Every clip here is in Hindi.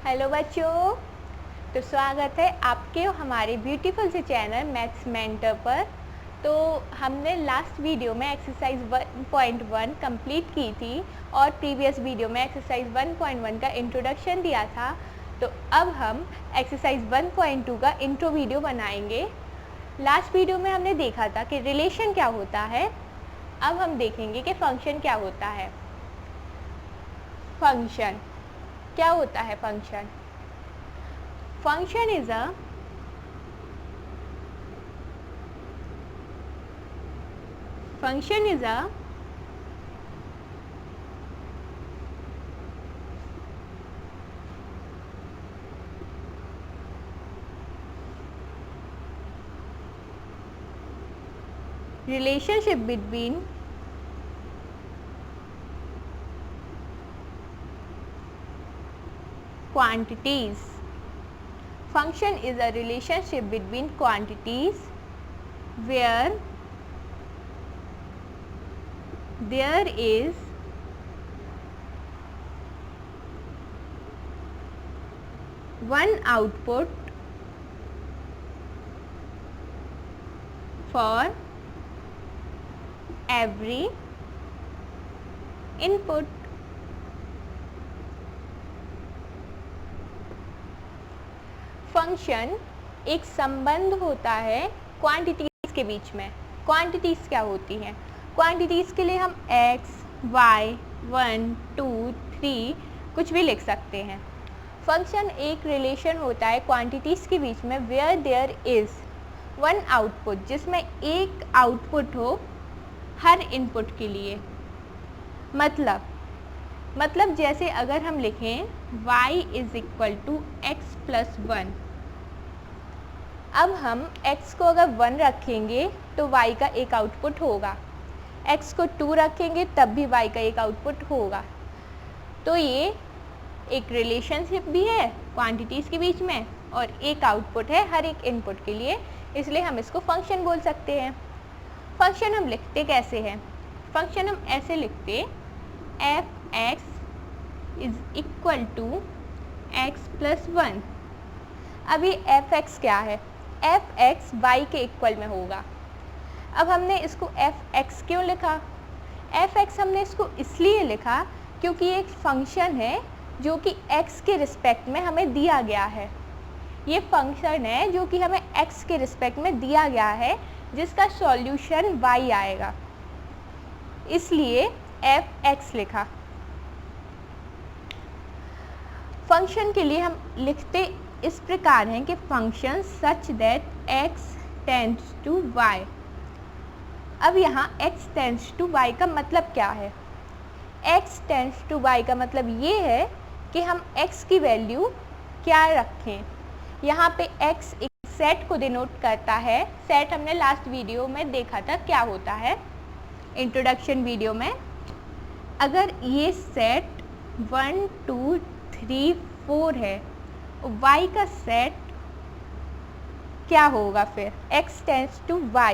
हेलो बच्चों, तो स्वागत है आपके हमारे ब्यूटीफुल से चैनल मैथ्स मेंटर पर। तो हमने लास्ट वीडियो में एक्सरसाइज 1.1 कंप्लीट की थी और प्रीवियस वीडियो में एक्सरसाइज 1.1 का इंट्रोडक्शन दिया था। तो अब हम एक्सरसाइज 1.2 का इंट्रो वीडियो बनाएंगे। लास्ट वीडियो में हमने देखा था कि रिलेशन क्या होता है। अब हम देखेंगे कि फंक्शन क्या होता है। फंक्शन क्या होता है? Function is a relationship between quantities. Function is a relationship between quantities where there is one output for every input. Function एक संबंध होता है क्वांटिटीज़ के बीच में। क्वांटिटीज़ क्या होती हैं? क्वांटिटीज़ के लिए हम x, y, 1, 2, 3 कुछ भी लिख सकते हैं। फंक्शन एक रिलेशन होता है क्वांटिटीज़ के बीच में where there is one output, जिसमें एक आउटपुट हो हर इनपुट के लिए। मतलब जैसे अगर हम लिखें y is equal to x plus 1। अब हम x को अगर 1 रखेंगे तो y का एक आउटपुट होगा, x को 2 रखेंगे तब भी y का एक आउटपुट होगा। तो ये एक रिलेशनशिप भी है क्वांटिटीज़ के बीच में और एक आउटपुट है हर एक इनपुट के लिए, इसलिए हम इसको फंक्शन बोल सकते हैं। फंक्शन हम लिखते कैसे हैं? फंक्शन हम ऐसे लिखते f x is equal to x plus 1। अभी एफ एक्स क्या है? एफ एक्स वाई के इक्वल में होगा। अब हमने इसको एफ एक्स क्यों लिखा? एफ एक्स हमने इसको इसलिए लिखा क्योंकि ये एक फंक्शन है जो कि एक्स के रिस्पेक्ट में हमें दिया गया है। ये फंक्शन है जो कि हमें एक्स के रिस्पेक्ट में दिया गया है, जिसका सॉल्यूशन वाई आएगा, इसलिए एफ एक्स लिखा। फंक्शन के लिए हम लिखते इस प्रकार हैं कि function such that x tends to y। अब यहाँ x टेंड्स टू y का मतलब क्या है? x टेंड्स टू y का मतलब ये है कि हम x की वैल्यू क्या रखें। यहाँ पे x एक सेट को डिनोट करता है। सेट हमने लास्ट वीडियो में देखा था क्या होता है, इंट्रोडक्शन वीडियो में। अगर ये सेट 1, 2, 3, 4 है, y का सेट क्या होगा फिर? x tends to y।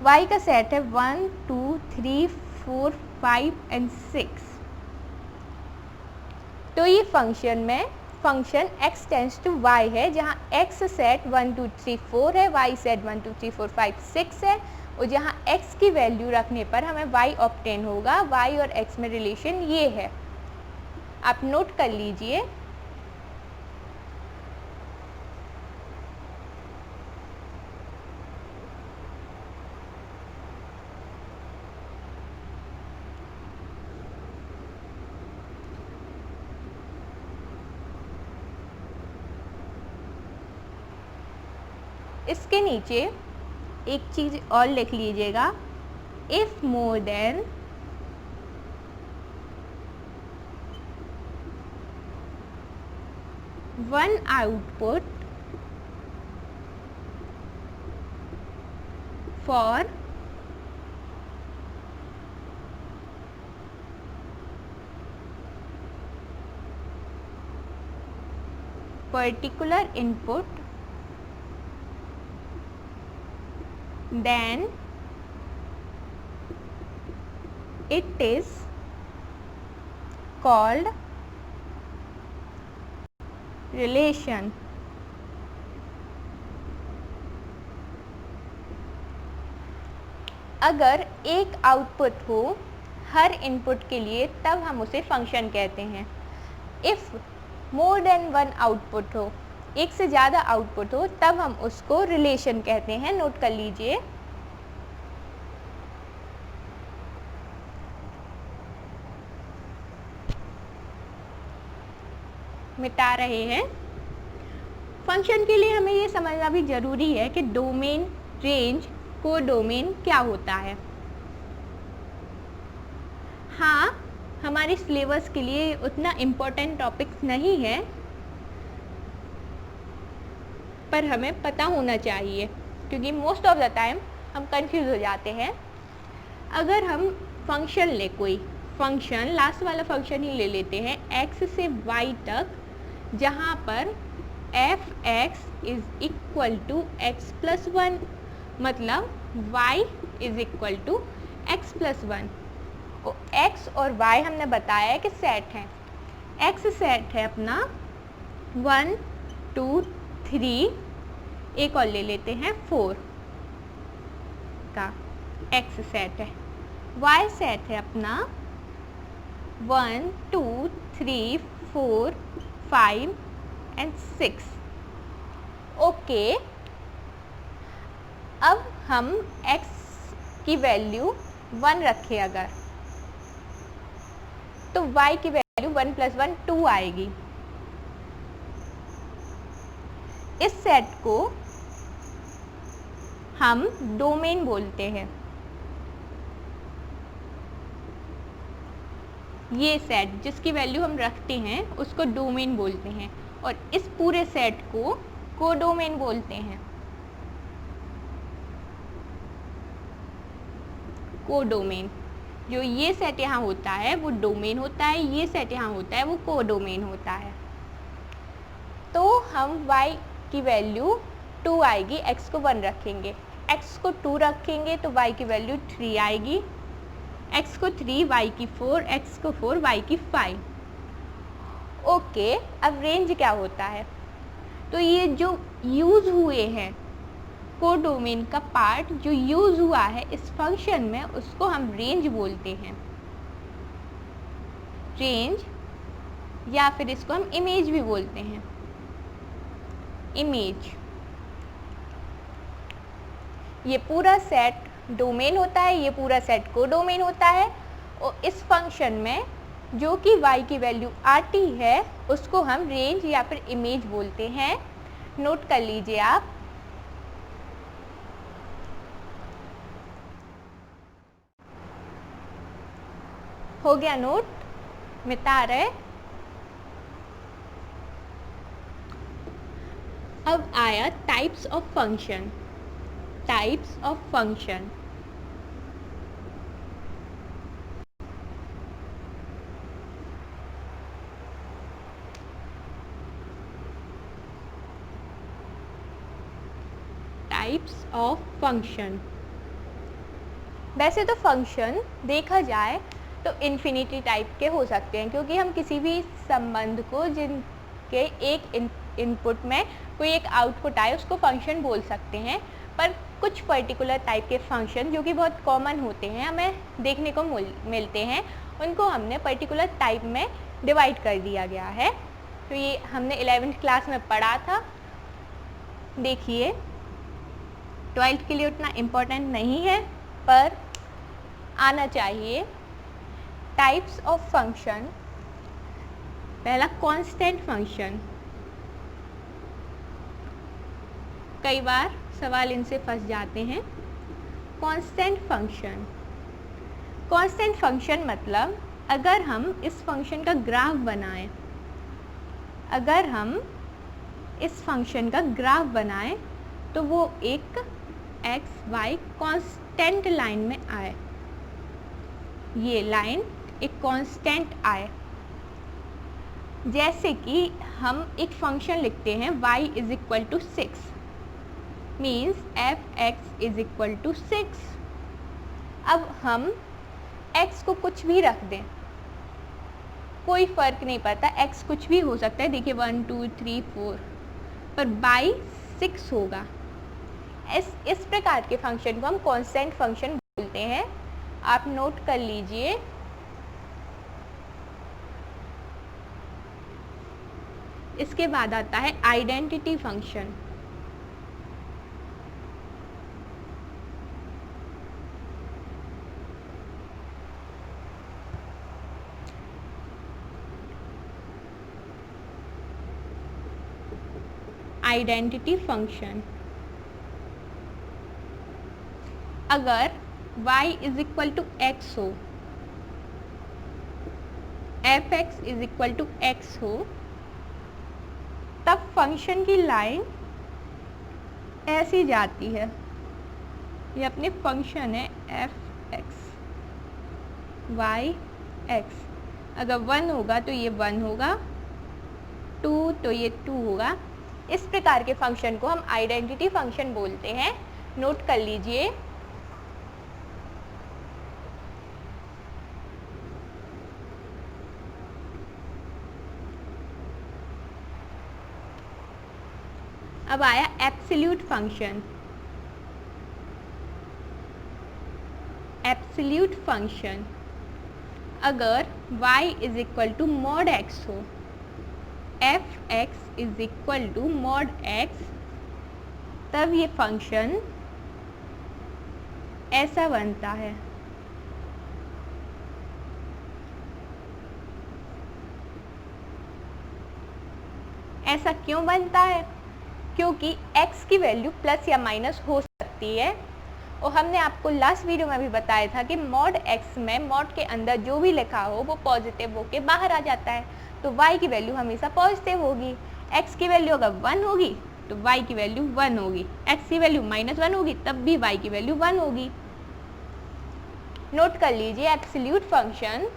y का सेट है 1, 2, 3, 4, 5 एंड 6। तो ये फंक्शन में function x tends to y है, जहाँ x सेट 1, 2, 3, 4 है, y सेट 1, 2, 3, 4, 5, 6 है, और जहाँ x की वैल्यू रखने पर हमें y ऑब्टेन होगा। y और x में रिलेशन ये है, आप नोट कर लीजिए। इसके नीचे एक चीज़ और लिख लीजिएगा, if more than one output for particular input, then it is called relation अगर एक आउटपुट हो हर इनपुट के लिए तब हम उसे फंक्शन कहते हैं। If more than one output हो, एक से ज़्यादा आउटपुट हो, तब हम उसको रिलेशन कहते हैं। नोट कर लीजिए। मिटा रहे हैं। फंक्शन के लिए हमें ये समझना भी ज़रूरी है कि डोमेन, रेंज, कोडोमेन क्या होता है। हाँ, हमारे सिलेबस के लिए उतना इम्पोर्टेंट टॉपिक्स नहीं है, पर हमें पता होना चाहिए क्योंकि मोस्ट ऑफ द टाइम हम कंफ्यूज हो जाते हैं। अगर हम फंक्शन ले, कोई फंक्शन, लास्ट वाला फंक्शन ही ले लेते हैं x से y तक, जहाँ पर f(x) is equal to x plus 1, मतलब y is equal to x plus 1। x और y हमने बताया है कि सेट है। x सेट है अपना 1 2 3, एक और ले लेते हैं 4 का x सेट है। y सेट है अपना 1 2 3 4 5 एंड 6। ओके, अब हम x की वैल्यू 1 रखें अगर, तो y की वैल्यू 1 प्लस 1 2 आएगी। इस सेट को हम डोमेन बोलते हैं। ये सेट जिसकी वैल्यू हम रखते हैं उसको डोमेन बोलते हैं, और इस पूरे सेट को कोडोमेन बोलते हैं। कोडोमेन, जो ये सेट यहाँ होता है वो डोमेन होता है, ये सेट यहाँ होता है वो कोडोमेन होता है। तो हम y की वैल्यू 2 आएगी, x को 1 रखेंगे, x को 2 रखेंगे तो y की वैल्यू 3 आएगी, x को 3, y की 4, x को 4, y की 5। ओके, अब रेंज क्या होता है? तो ये जो यूज़ हुए हैं कोडोमेन का पार्ट जो यूज़ हुआ है इस फंक्शन में, उसको हम रेंज बोलते हैं। रेंज, या फिर इसको हम इमेज भी बोलते हैं। इमेज, ये पूरा सेट डोमेन होता है, ये पूरा सेट कोडोमेन होता है, और इस फंक्शन में जो कि y की वैल्यू आती है उसको हम रेंज या फिर इमेज बोलते हैं। नोट कर लीजिए आप। हो गया नोट? मिटा रहे। अब आया types of function. Types of function, types of function. वैसे तो फंक्शन देखा जाए तो इन्फिनिटी टाइप के हो सकते हैं, क्योंकि हम किसी भी संबंध को जिनके एक इनपुट में कोई एक आउटपुट आए उसको फंक्शन बोल सकते हैं। पर कुछ पर्टिकुलर टाइप के फंक्शन जो कि बहुत कॉमन होते हैं, हमें देखने को मिलते हैं, उनको हमने पर्टिकुलर टाइप में डिवाइड कर दिया गया है। तो ये हमने 11th क्लास में पढ़ा था। देखिए, 12th के लिए उतना इम्पोर्टेंट नहीं है पर आना चाहिए। टाइप्स ऑफ फंक्शन, पहला कांस्टेंट फंक्शन। कई बार सवाल इनसे फंस जाते हैं। कांस्टेंट फंक्शन, कांस्टेंट फंक्शन मतलब अगर हम इस फंक्शन का ग्राफ बनाएं, अगर हम इस फंक्शन का ग्राफ बनाएं तो वो एक x y कांस्टेंट लाइन में आए, ये लाइन एक कांस्टेंट आए। जैसे कि हम एक फंक्शन लिखते हैं y is equal to 6, means f(x) is equal to 6। अब हम x को कुछ भी रख दें, कोई फ़र्क नहीं पड़ता, x कुछ भी हो सकता है। देखिए 1 2 3 4 पर बाई 6 होगा। इस प्रकार के फंक्शन को हम कांस्टेंट फंक्शन बोलते हैं, आप नोट कर लीजिए। इसके बाद आता है आइडेंटिटी फंक्शन। आइडेंटिटी फंक्शन, अगर y is equal to x हो, f x is equal to x हो, तब फंक्शन की लाइन ऐसी जाती है। ये अपने फंक्शन है एफ एक्स वाई एक्स। अगर 1 होगा तो ये 1 होगा, 2 तो ये 2 होगा। इस प्रकार के फंक्शन को हम आइडेंटिटी फंक्शन बोलते हैं, नोट कर लीजिए। अब आया एब्सोल्यूट फंक्शन। एब्सोल्यूट फंक्शन, अगर y is equal to mod x हो, f x is equal to mod x, तब ये फंक्शन ऐसा बनता है। ऐसा क्यों बनता है? क्योंकि x की वैल्यू प्लस या माइनस हो सकती है, और हमने आपको लास्ट वीडियो में भी बताया था कि मॉड x में मॉड के अंदर जो भी लिखा हो वो पॉजिटिव होके बाहर आ जाता है, तो y की वैल्यू हमेशा पॉजिटिव होगी। x की वैल्यू अगर 1 होगी तो y की वैल्यू 1 होगी, x की वैल्यू -1 होगी तब भी y की वैल्यू 1 होगी। नोट कर लीजिए एब्सोल्यूट फंक्शन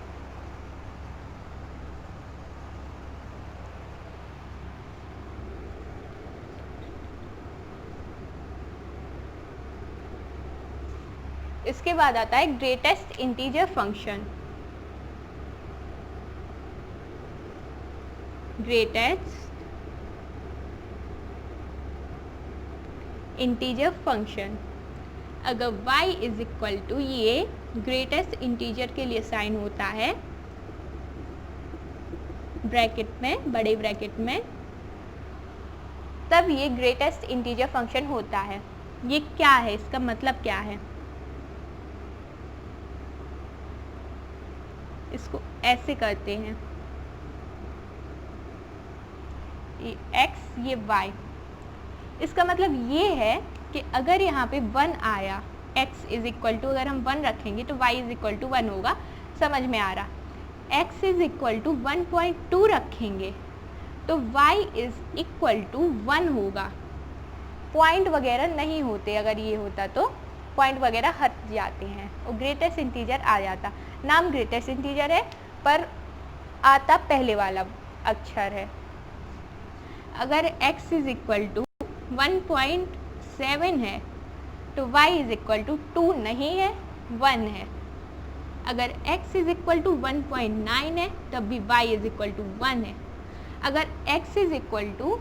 इसके बाद आता है greatest integer function. Greatest integer function, अगर y इज इक्वल टू, ये ग्रेटेस्ट इंटीजर के लिए साइन होता है ब्रैकेट में, बड़े ब्रैकेट में, तब ये ग्रेटेस्ट इंटीजर फंक्शन होता है। ये क्या है, इसका मतलब क्या है? इसको ऐसे करते हैं, ये x ये y। इसका मतलब ये है कि अगर यहाँ पे 1 आया, x इज इक्वल टू, अगर हम 1 रखेंगे तो y इज इक्वल टू 1 होगा, समझ में आ रहा। x इज इक्वल टू 1.2 रखेंगे तो y इज इक्वल टू 1 होगा। पॉइंट वगैरह नहीं होते, अगर ये होता तो पॉइंट वगैरह हट जाते हैं और ग्रेटेस्ट इंटीजर आ जाता। नाम ग्रेटेस्ट इंटीजर है पर आता पहले वाला अक्षर है। अगर x इज इक्वल टू 1.7 है तो y इज इक्वल टू 2 नहीं है, 1 है। अगर x इज इक्वल टू 1.9 है तब भी y इज इक्वल टू 1 है। अगर x इज इक्वल टू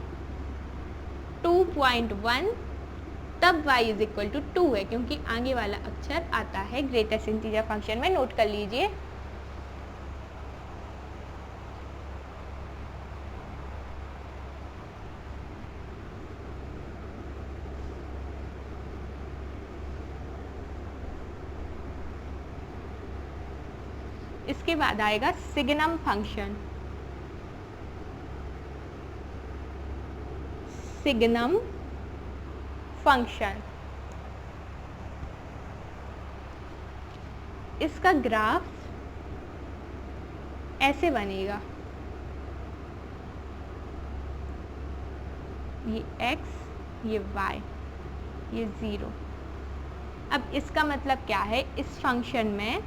2.1 तब y इज इक्वल टू 2 है, क्योंकि आगे वाला अक्षर आता है ग्रेटेस्ट इंटीजर फंक्शन में। नोट कर लीजिए। इसके बाद आएगा सिग्नम फंक्शन। सिग्नम फंक्शन, इसका ग्राफ ऐसे बनेगा, ये x ये y ये 0। अब इसका मतलब क्या है? इस फंक्शन में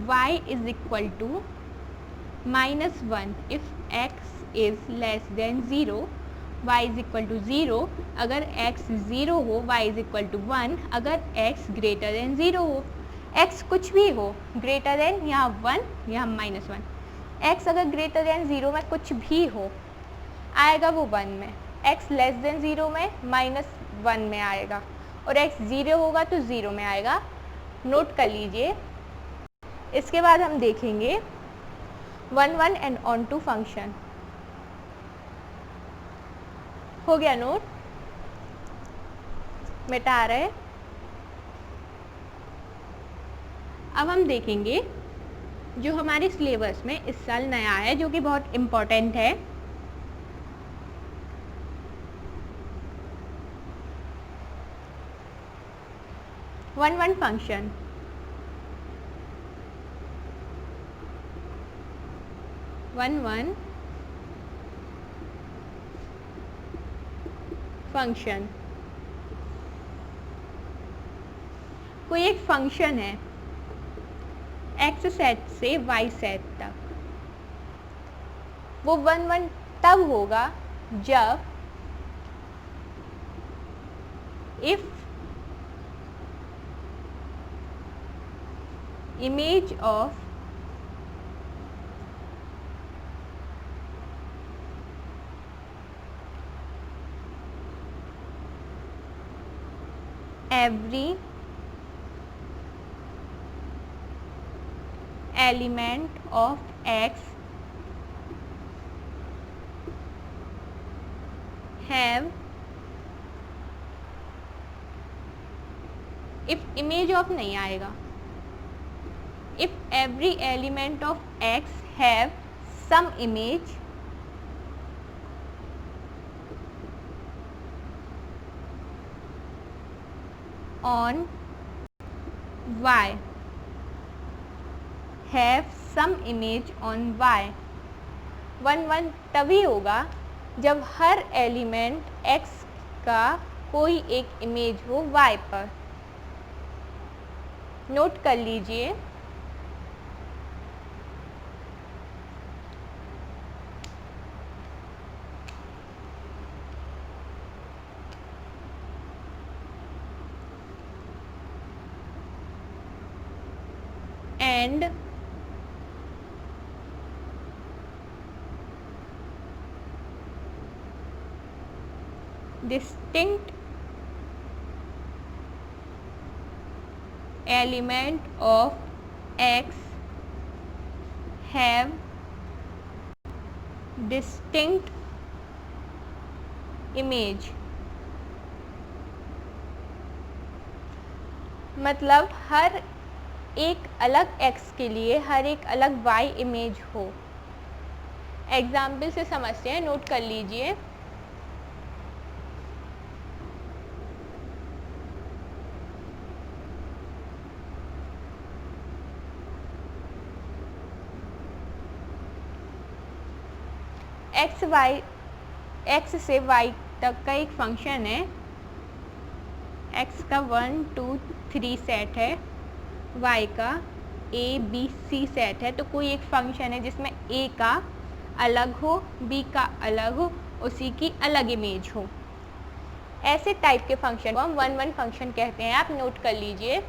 y is equal to -1 if x is less than 0, y is equal to 0, अगर x 0 हो y इज इक्वल टू 1, अगर x ग्रेटर देन 0 हो, x कुछ भी हो ग्रेटर देन यहाँ 1 यहाँ -1, x अगर ग्रेटर देन 0 में कुछ भी हो आएगा वो 1 में, x लेस देन 0 में -1 में आएगा, और x 0 होगा तो 0 में आएगा। नोट कर लीजिए। इसके बाद हम देखेंगे 1 1 एंड ऑन टू फंक्शन। हो गया नोट, मिटा रहे। अब हम देखेंगे जो हमारे सिलेबस में इस साल नया है, जो कि बहुत इम्पोर्टेंट है, one one function. One one function कोई एक फंक्शन है x सेट से y सेट तक, वो 1 1 तब होगा जब if image of every element of x have, if image of नहीं आएगा, if every element of x have some image on y, have some image on y। 1 1 तभी होगा जब हर एलिमेंट x का कोई एक इमेज हो y पर। नोट कर लीजिए। And distinct element of x have distinct image, मतलब हर एक अलग x के लिए हर एक अलग y इमेज हो। एग्जाम्पल से समझते हैं, नोट कर लीजिए। x से y तक का एक फंक्शन है, x का 1 2 3 सेट है, y का a b c सेट है। तो कोई एक फंक्शन है जिसमें a का अलग हो, b का अलग हो, उसी की अलग इमेज हो। ऐसे टाइप के फंक्शन को हम 1 1 फंक्शन कहते हैं। आप नोट कर लीजिए।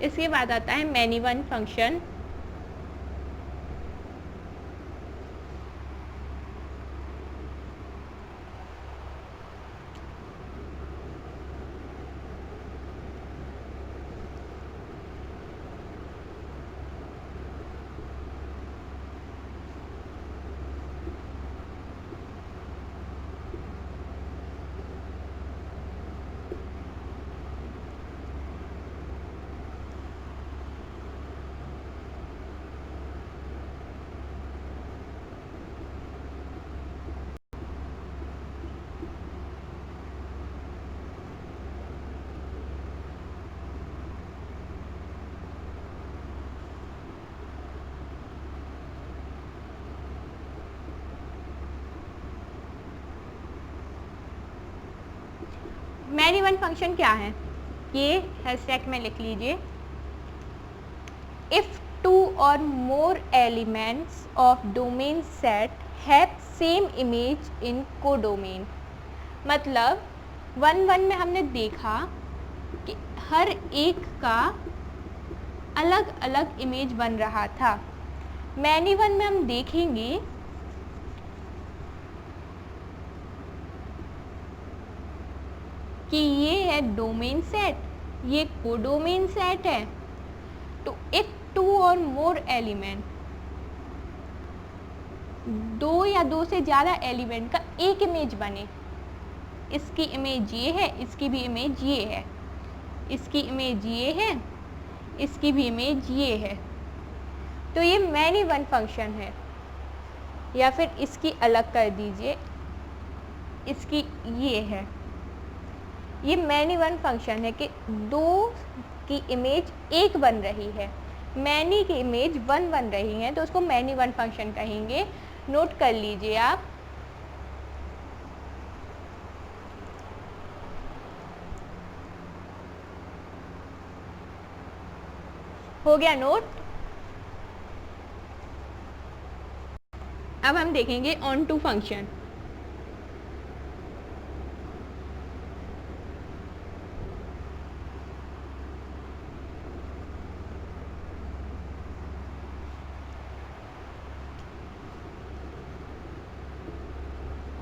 इसके बाद आता है many one function. Many one function क्या है? ये हैशटैग में लिख लीजिए, if 2 or more elements of domain set have same image in codomain। मतलब 1 में हमने देखा कि हर एक का अलग अलग इमेज बन रहा था। मैनी 1 में हम देखेंगे कि ये है डोमेन सेट, ये कोडोमेन सेट है। तो इफ 2 और मोर एलिमेंट, 2 या 2 से ज़्यादा एलिमेंट का एक इमेज बने, इसकी इमेज ये है, इसकी भी इमेज ये है, इसकी इमेज ये है, इसकी भी इमेज ये है, तो ये मैनी वन फंक्शन है। या फिर इसकी अलग कर दीजिए, इसकी ये है, ये मैनी वन फंक्शन है कि 2 की इमेज एक बन रही है, मैनी की इमेज 1 बन रही है, तो उसको मैनी वन फंक्शन कहेंगे। नोट कर लीजिए आप। हो गया नोट। अब हम देखेंगे onto function.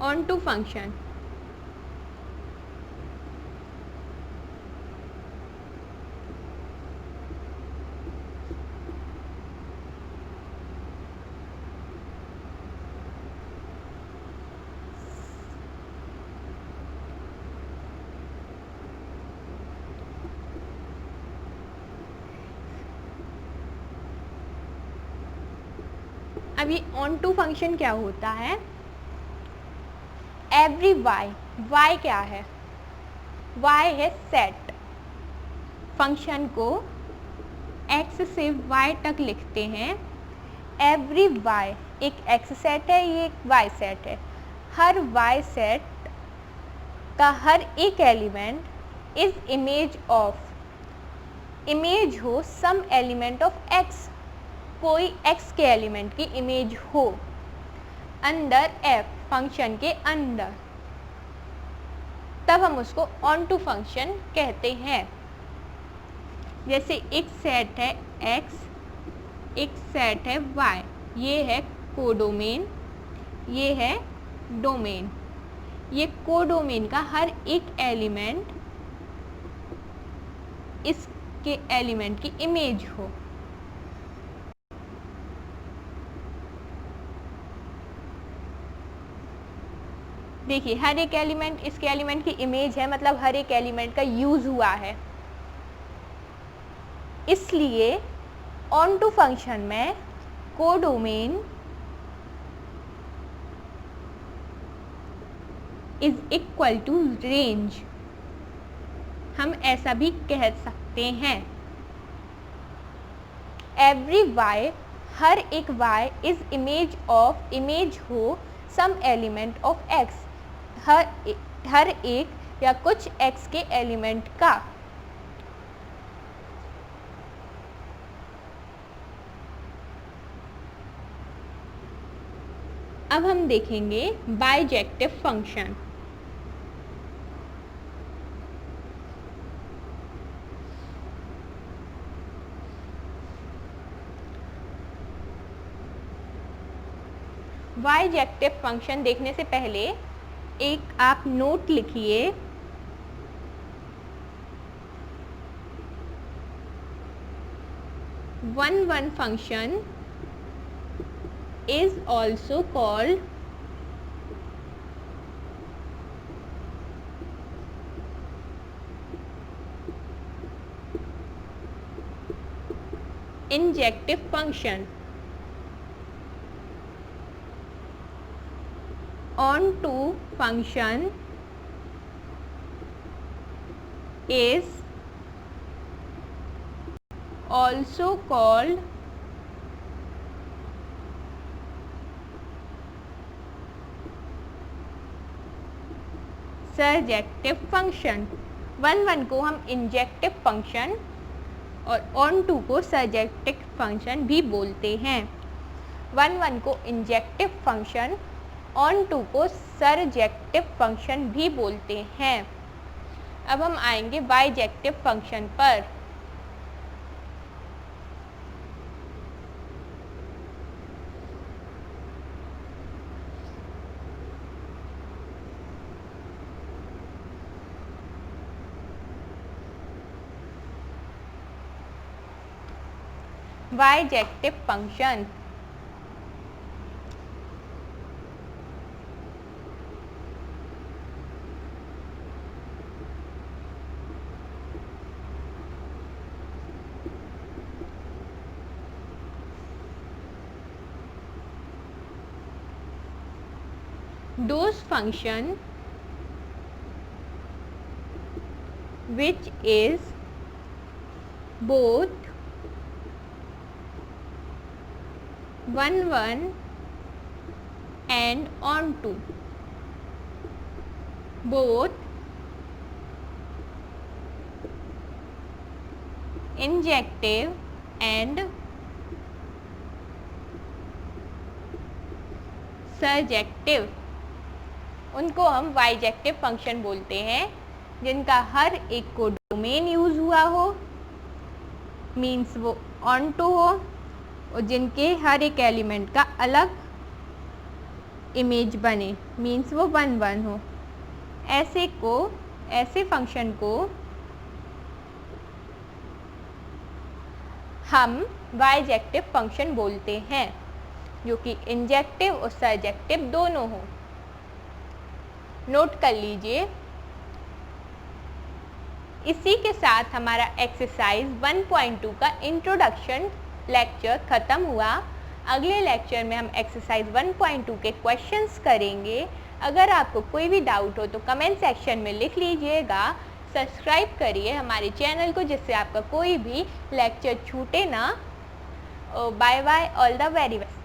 Onto function अब ये ऑन टू फंक्शन क्या होता है? एवरी वाई क्या है? वाई है सेट। फंक्शन को एक्स से वाई तक लिखते हैं। एवरी वाई एक एक्स सेट है, ये एक वाई सेट है। हर वाई सेट का हर एक element is image of, image हो सम एलिमेंट ऑफ एक्स, कोई x के एलिमेंट की इमेज हो अंडर f, फंक्शन के अंदर, तब हम उसको ऑन टू फंक्शन कहते हैं। जैसे एक सेट है x, एक सेट है y, ये है कोडोमेन, ये है डोमेन। ये कोडोमेन का हर एक एलिमेंट इसके एलिमेंट की इमेज हो। देखिए हर एक एलिमेंट इसके एलिमेंट की इमेज है, मतलब हर एक एलिमेंट का यूज हुआ है। इसलिए ऑन टू फंक्शन में codomain is equal to range, हम ऐसा भी कह सकते हैं। एवरी वाई, हर एक y is image of, image हो सम एलिमेंट ऑफ एक्स, हर एक या कुछ x के एलिमेंट का। अब हम देखेंगे बाइजेक्टिव फंक्शन। बाइजेक्टिव फंक्शन देखने से पहले एक आप नोट लिखिए। One function is also called injective function। on to function is also called surjective function। 1 को हम इंजेक्टिव फंक्शन और ऑन टू को सर्जेक्टिव फंक्शन भी बोलते हैं। 1 को इंजेक्टिव फंक्शन, ऑन टू को सर्जेक्टिव फंक्शन भी बोलते हैं। अब हम आएंगे बाइजेक्टिव फंक्शन पर। Bijective function those function which is both 1 and onto, both injective and surjective, उनको हम बाइजेक्टिव फंक्शन बोलते हैं, जिनका हर एक को डोमेन यूज हुआ हो, मीन्स वो ऑन टू हो, और जिनके हर एक एलिमेंट का अलग इमेज बने, मीन्स वो 1 हो। ऐसे फंक्शन को हम बाइजेक्टिव फंक्शन बोलते हैं, जो कि इंजेक्टिव और सर्जेक्टिव दोनों हो। नोट कर लीजिए। इसी के साथ हमारा एक्सरसाइज 1.2 का इंट्रोडक्शन लेक्चर ख़त्म हुआ। अगले लेक्चर में हम एक्सरसाइज 1.2 के क्वेश्चंस करेंगे। अगर आपको कोई भी डाउट हो तो कमेंट सेक्शन में लिख लीजिएगा। सब्सक्राइब करिए हमारे चैनल को, जिससे आपका कोई भी लेक्चर छूटे ना। Bye bye, all the very best.